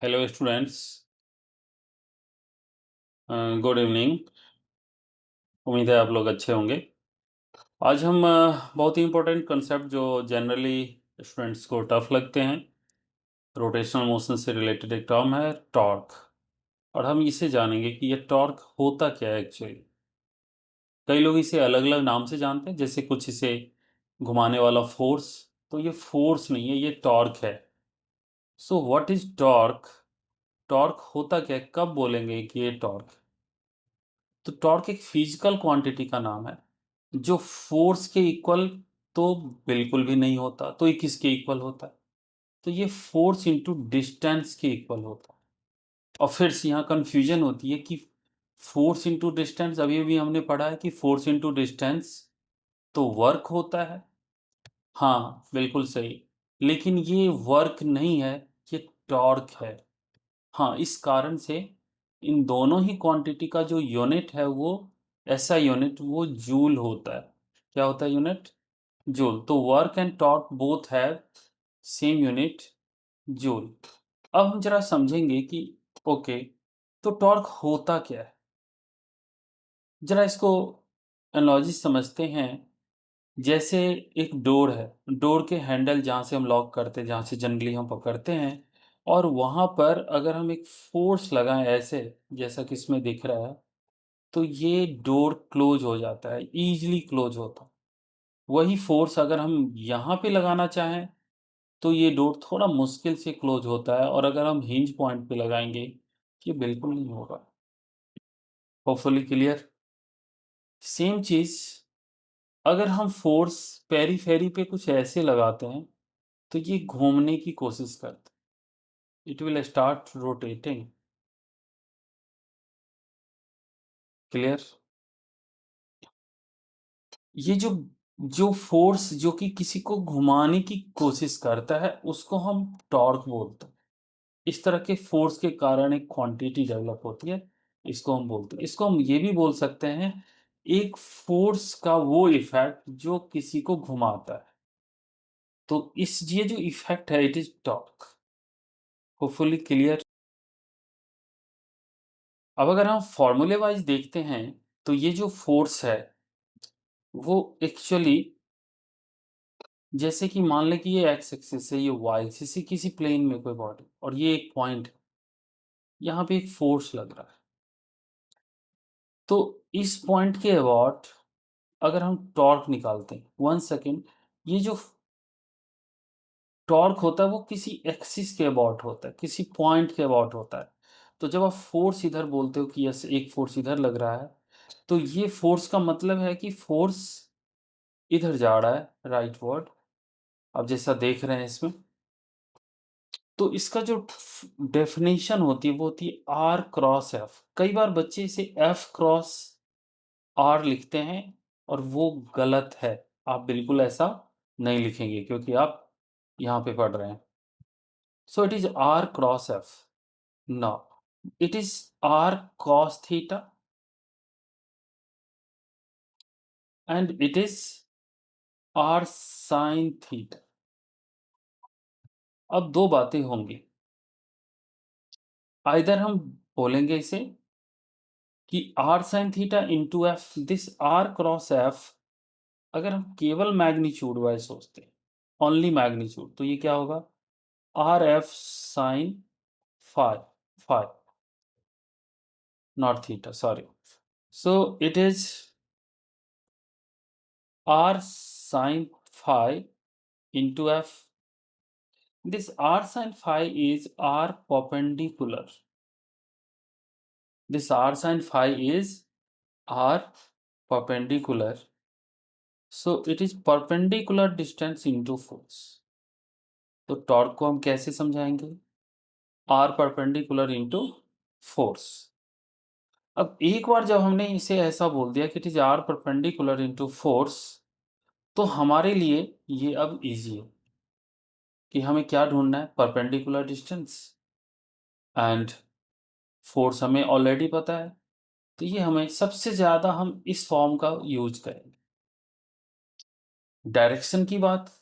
Hello students. Good evening. उम्मीद है आप लोग अच्छे होंगे। आज हम बहुत ही इम्पोर्टेंट कंसेप्ट जो जनरली स्टूडेंट्स को टफ लगते हैं, रोटेशनल मोशन से रिलेटेड एक टर्म है टॉर्क। और हम इसे जानेंगे कि ये टॉर्क होता क्या है एक्चुअली। कई लोग इसे अलग अलग नाम से जानते हैं, जैसे कुछ इसे घुमाने वाला फोर्स। तो ये फोर्स नहीं है, ये टॉर्क है। So what is torque? Torque होता क्या है, कब बोलेंगे कि ये टॉर्क? तो टॉर्क एक फिजिकल क्वांटिटी का नाम है जो फोर्स के इक्वल तो बिल्कुल भी नहीं होता। तो ये किसके इक्वल होता है? तो ये फोर्स इनटू डिस्टेंस के इक्वल होता है। और फिर से यहाँ कंफ्यूजन होती है कि फोर्स इनटू डिस्टेंस, अभी अभी हमने पढ़ा है कि फोर्स इनटू डिस्टेंस तो वर्क होता है। हाँ, बिल्कुल सही। लेकिन ये वर्क नहीं है, ये टॉर्क है। हाँ, इस कारण से इन दोनों ही क्वांटिटी का जो यूनिट है वो ऐसा यूनिट वो जूल होता है। क्या होता है यूनिट? जूल। तो work and torque both have same unit, joule. अब हम जरा समझेंगे कि ओके, तो टॉर्क होता क्या है। जरा इसको एनालॉजी समझते हैं। जैसे एक डोर है, डोर के हैंडल जहाँ से हम लॉक करते हैं, जहाँ से जनरली हम पकड़ते हैं, और वहाँ पर अगर हम एक फोर्स लगाएं ऐसे, जैसा कि इसमें दिख रहा है, तो ये डोर क्लोज हो जाता है, ईजिली क्लोज होता है। वही फोर्स अगर हम यहाँ पे लगाना चाहें तो ये डोर थोड़ा मुश्किल से क्लोज होता है, और अगर हम हिंज पॉइंट पे लगाएंगे ये बिल्कुल नहीं होगा। Hopefully clear. सेम चीज अगर हम फोर्स पेरीफेरी पे कुछ ऐसे लगाते हैं तो ये घूमने की कोशिश करता है, it will start rotating. Clear. ये जो जो फोर्स जो कि किसी को घुमाने की कोशिश करता है उसको हम टॉर्क बोलते हैं। इस तरह के फोर्स के कारण एक क्वांटिटी डेवलप होती है, इसको हम बोलते हैं। इसको हम ये भी बोल सकते हैं, एक फोर्स का वो इफेक्ट जो किसी को घुमाता है। तो इस ये जो इफेक्ट है it is torque. Hopefully clear. अब अगर हम फॉर्मूले वाइज देखते हैं तो ये जो फोर्स है वो एक्चुअली, जैसे कि मान लें कि ये एक्स एक्सिस है, ये वाई एक्सिस है, किसी प्लेन में कोई बॉडी, और ये एक पॉइंट है, यहाँ पे एक फोर्स लग रहा है। तो इस पॉइंट के अबाउट अगर हम टॉर्क निकालते हैं, 1 सेकेंड, ये जो टॉर्क होता है वो किसी एक्सिस के अबाउट होता है, किसी पॉइंट के अबाउट होता है। तो जब आप फोर्स इधर बोलते हो कि यस एक फोर्स इधर लग रहा है, तो ये फोर्स का मतलब है कि फोर्स इधर जा रहा है, राइट वर्ड। अब जैसा देख रहे हैं इसमें, तो इसका जो डेफिनेशन होती है वो होती है आर क्रॉस एफ। कई बार बच्चे इसे एफ क्रॉस आर लिखते हैं, और वो गलत है। आप बिल्कुल ऐसा नहीं लिखेंगे क्योंकि आप यहाँ पे पढ़ रहे हैं। So it is r cross F. No, it is r cos theta and it is r sin theta. अब दो बातें होंगी, आइदर हम बोलेंगे इसे कि r sin theta into F, this r cross F. अगर हम केवल मैग्नीट्यूड वाइज सोचते हैं, ओनली मैग्नीट्यूड, तो ये क्या होगा? R F sine phi, phi, not theta, sorry. So it is r sine phi into F. This r sin phi is r perpendicular. This r sin phi is r perpendicular. So it is perpendicular distance into force. तो torque को हम कैसे समझाएंगे? r perpendicular into force. अब एक बार जब हमने इसे ऐसा बोल दिया कि it is r perpendicular into force, तो हमारे लिए ये अब इजी है कि हमें क्या ढूंढना है, परपेंडिकुलर डिस्टेंस, एंड फोर्स हमें ऑलरेडी पता है। तो ये हमें सबसे ज़्यादा हम इस फॉर्म का यूज़ करेंगे। डायरेक्शन की बात,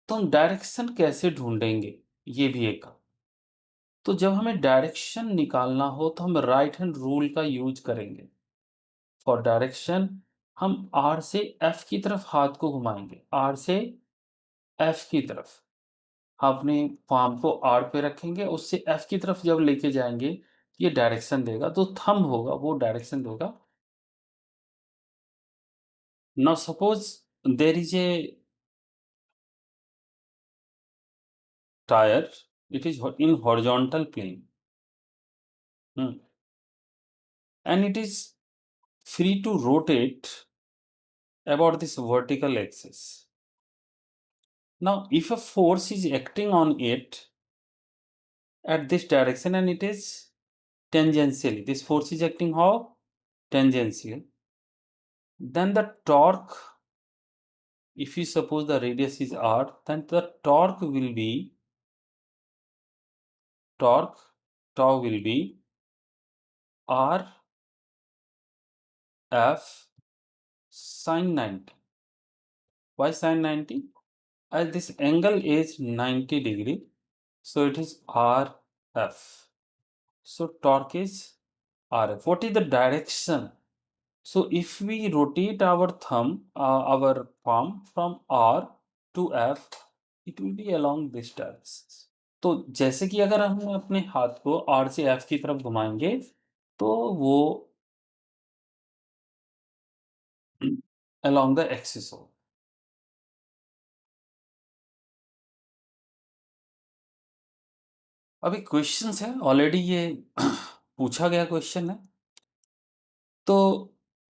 तो हम डायरेक्शन कैसे ढूँढेंगे? ये भी एक तो जब हमें डायरेक्शन निकालना हो तो हम राइट हैंड रूल का यूज करेंगे। फॉर डायरेक्शन हम आर से एफ की तरफ हाथ को घुमाएंगे, आर से एफ की तरफ। हम अपने पाम को आर पे रखेंगे, उससे एफ की तरफ जब लेके जाएंगे ये डायरेक्शन देगा, तो थंब होगा वो डायरेक्शन देगा। Now suppose there is a tyre, it is in horizontal plane, and it is free to rotate about this vertical axis. Now, if a force is acting on it at this direction and it is tangentially, this force is acting how? Tangentially. Then the torque, if you suppose the radius is r, then the torque will be, tau will be r f sin 90. Why sin 90? As this angle is 90 degree, so it is RF. So torque is RF. What is the direction? So if we rotate our our palm from R to F, it will be along this direction. तो जैसे कि अगर हम अपने हाथ को R से F की तरफ घुमाएंगे, तो वो along the axis हो। अभी क्वेश्चंस है, ऑलरेडी ये पूछा गया क्वेश्चन है। तो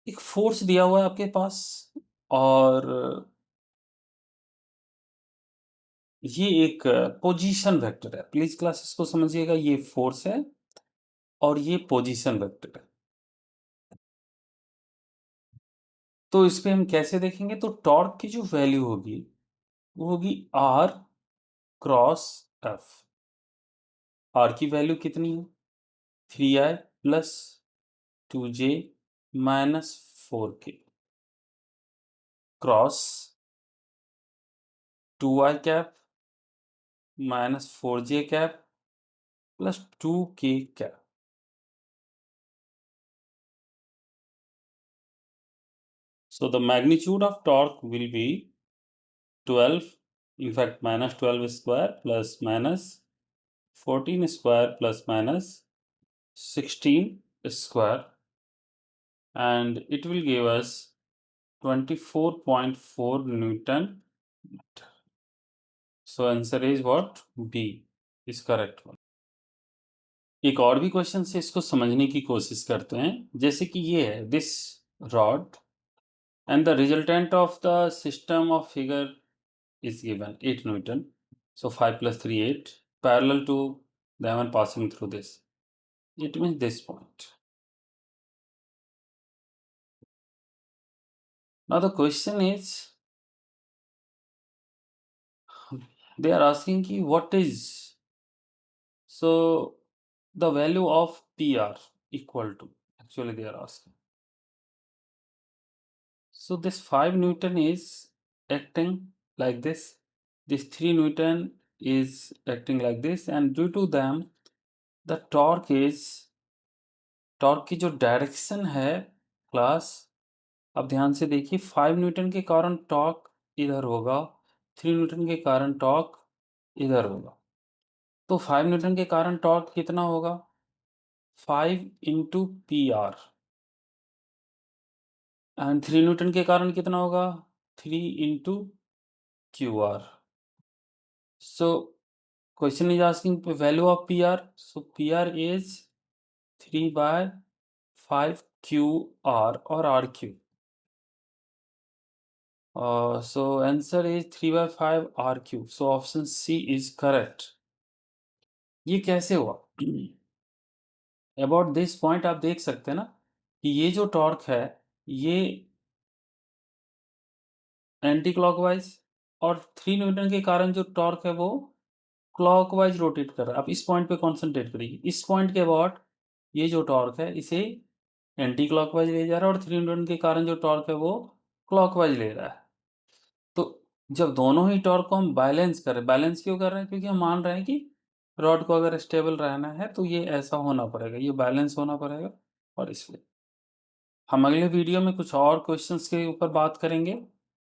एक फोर्स दिया हुआ है आपके पास, और ये एक पोजीशन वेक्टर है। प्लीज क्लास इसको समझिएगा, ये फोर्स है और ये पोजीशन वेक्टर है। तो इस पे हम कैसे देखेंगे? तो टॉर्क की जो वैल्यू होगी वो होगी आर क्रॉस एफ। आर की वैल्यू कितनी है? 3i plus 2j minus 4k cross 2i cap minus 4j cap plus 2k cap. So the magnitude of torque will be 12, in fact minus 12 square plus minus 14 square plus minus 16 square, and it will give us 24.4 Newton. So answer is what? B is correct one. एक और भी question से इसको समझने की कोशिश करते हैं। जैसे कि ये है this rod and the resultant of the system of figure is given 8 Newton. So 5 plus 3, 8, parallel to the one passing through this. It means this point. Now the question is, they are asking ki what is, so the value of PR equal to, actually they are asking. So this 5 Newton is acting like this 3 Newton is acting like this, and due to them the torque की जो direction है class, अब ध्यान से देखिए, 5 Newton के कारण torque इधर होगा, 3 न्यूटन के कारण टॉर्क इधर होगा। तो 5 न्यूटन के कारण टॉर्क कितना होगा? 5 into P R, and 3 newton के कारण कितना होगा? 3 into Q R. So question is asking value of P R. So P R is 3/5 Q R और R Q. So answer is 3/5 R cube. So option C is correct. ये कैसे हुआ? About this point आप देख सकते हैं ना कि ये जो टॉर्क है ये एंटी क्लॉकवाइज, और 3 न्यूटन के कारण जो टॉर्क है वो क्लॉकवाइज रोटेट कर रहा है। आप इस पॉइंट पे कॉन्सेंट्रेट करिए। इस पॉइंट के अबाउट ये जो टॉर्क है इसे एंटी क्लॉकवाइज ले जा रहा है, और 3 न्यूटन के कारण जो टॉर्क है वो क्लॉकवाइज ले रहा है। तो जब दोनों ही टॉर्क को हम बैलेंस कर रहे हैं, बैलेंस क्यों कर रहे हैं? क्योंकि हम मान रहे हैं कि रॉड को अगर स्टेबल रहना है तो ये ऐसा होना पड़ेगा, ये बैलेंस होना पड़ेगा और इसलिए। हम अगले वीडियो में कुछ और क्वेश्चंस के ऊपर बात करेंगे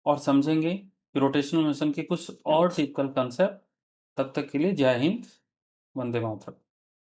और समझेंगे कि रोटेशनल मोशन के कुछ और टिपिकल कंसेप्ट। तब तक के लिए जय हिंद, वंदे मातरम।